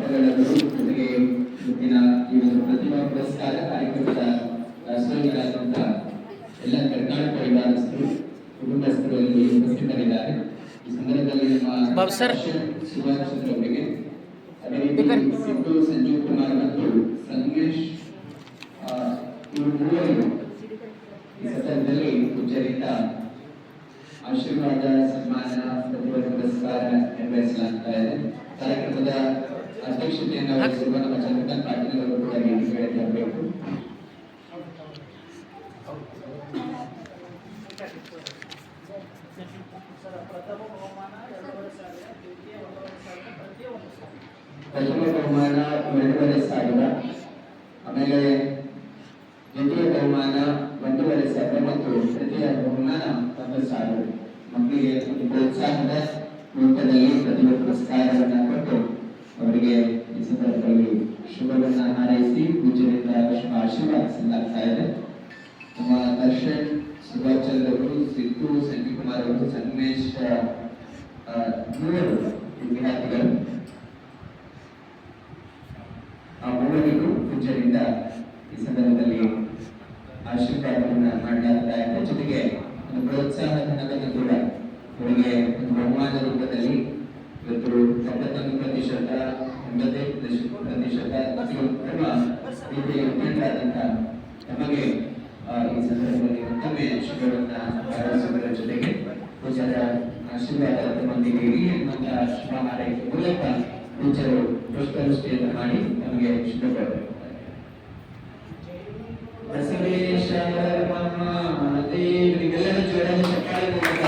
ಪಟ್ಟಣಗಳು ಜೊತೆಗೆ ಇವತ್ತಿನ ಈ ಒಂದು ಪ್ರತಿಭಾ ಪುರಸ್ಕಾರ ಕಾರ್ಯಕ್ರಮದ ರಾಷ್ಟ್ರೀಯರಾದಂಥ ಎಲ್ಲ ಕರ್ನಾಟಕ ಪರಿವಾರಸ್ಥರು ಕುಟುಂಬಸ್ಥರು ಇಲ್ಲಿ ಉಪಸ್ಥಿತರಿದ್ದಾರೆ. ಈ ಸಂದರ್ಭದಲ್ಲಿ ನಮ್ಮ ಸುಭಾಷ್ ಚಂದ್ರ ಅವರಿಗೆ, ಅದೇ ರೀತಿ ಸಿದ್ದು ಸಂಜೀವ್ ಕುಮಾರ್ ಮತ್ತು ಸಂಗಮೇಶ್ ಇವರು ಮೂವರು ಈ ಸದನದಲ್ಲಿ ಪೂಜ್ಯರಿಂದ ಆಶೀರ್ವಾದ ಸನ್ಮಾನ ಪ್ರತಿಭಾ ಪುರಸ್ಕಾರ ನಿರ್ವಹಿಸಲಾಗ್ತಾ ಇದೆ. ಕಾರ್ಯಕ್ರಮದ ಅಧ್ಯಕ್ಷತೆಯನ್ನು ವಹಿಸಿರುವ ನಮ್ಮ ಚಂದ್ರಕಾಂತ್ ಪಾಟೀಲ್ ಅವರು ಕೂಡ ಹೇಳಿರಬೇಕು. ಪ್ರಥಮ ಬಹುಮಾನ 2,500, ಆಮೇಲೆ ದ್ವಿತೀಯ ಬಹುಮಾನ 1,500 ಮತ್ತು ತೃತೀಯ ಬಹುಮಾನ 1,000. ಮಕ್ಕಳಿಗೆ ಪ್ರೋತ್ಸಾಹದ ರೂಪದಲ್ಲಿ ಪ್ರತಿಭಾ ಪುರಸ್ಕಾರವನ್ನು ಕೊಟ್ಟು ಅವರಿಗೆ ಈ ಸಂದರ್ಭದಲ್ಲಿ ಶುಭವನ್ನ ಹಾರೈಸಿ ಪೂಜ್ಯರಿಂದ ಶುಭ ಆಶೀರ್ವಾದಿಸಲಾಗ್ತಾ ಇದೆ. ನಮ್ಮ ದರ್ಶನ್, ಸುಭಾಷ್ ಚಂದ್ರ ಅವರು, ಸಿದ್ದು ಸಂಜೀವ್ ಕುಮಾರ್ ಅವರು, ಸಂಗಮೇಶ್ ಮೂವರು ವಿದ್ಯಾರ್ಥಿಗಳು. ಆ ಮೂವರಿಗೂ ಪೂಜ್ಯರಿಂದ ಈ ಸಂದರ್ಭದಲ್ಲಿ ಆಶೀರ್ವಾದವನ್ನು ಮಾಡಲಾಗ್ತಾ ಇದೆ. ಜೊತೆಗೆ ಒಂದು ಪ್ರೋತ್ಸಾಹ ಧನವನ್ನು ಕೂಡ ಅವರಿಗೆ ಒಂದು ಬಹುಮಾನ ರೂಪದಲ್ಲಿ ಇವತ್ತು 91%, 85% ರೀತಿಯ ಉತ್ತೀರ್ಣರಾದಂಥ ನಮಗೆ ಈ ಸಂದರ್ಭದಲ್ಲಿ ಮತ್ತೊಮ್ಮೆ ಶುಭವನ್ನು ಹಾರೈಸುವುದರ ಜೊತೆಗೆ ಪೂಜ್ಯರ ಆಶೀರ್ವಾದ ತಮ್ಮೊಂದಿಗೆ ಇರಿ ಎನ್ನುವಂತಹ ಶುಭ ಹಾರೈಕೆ ಮೂಲಕ ಪೂಜ್ಯರು ಪುಷ್ಪವೃಷ್ಟಿಯನ್ನು ಮಾಡಿ ನಮಗೆ ಶುಭ ಕೋರಬೇಕು. ಬಸವೇಶ್ವರ ಮಹಾದೇವರಿಗೆಲ್ಲರ ಜೋರಾದ ಚಪ್ಪಾಳೆ ಮೂಲಕ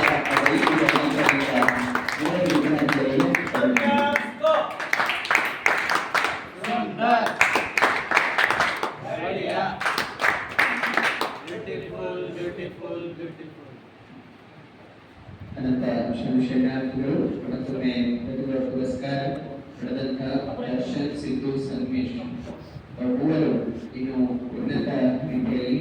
ಅನಂತ ಶರಣಾರ್ಥಿಗಳು ಮತ್ತೊಮ್ಮೆ ಪ್ರತಿಭಾ ಪುರಸ್ಕಾರ ಪಡೆದಂತಹ ದರ್ಶನ್, ಸಿದ್ದು, ಸಂಗಮೇಶ್ ಮೂವರು ಇನ್ನು ಉನ್ನತ ರೀತಿಯಲ್ಲಿ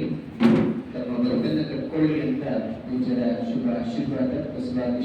ತಮ್ಮ ಬದುಕನ್ನು ಕಟ್ಕೊಳ್ಳಿ ಅಂತ ಪೂಜ್ಯರ ಶುಭ ಆಶೀರ್ವಾದ ಬಸವಾದಿ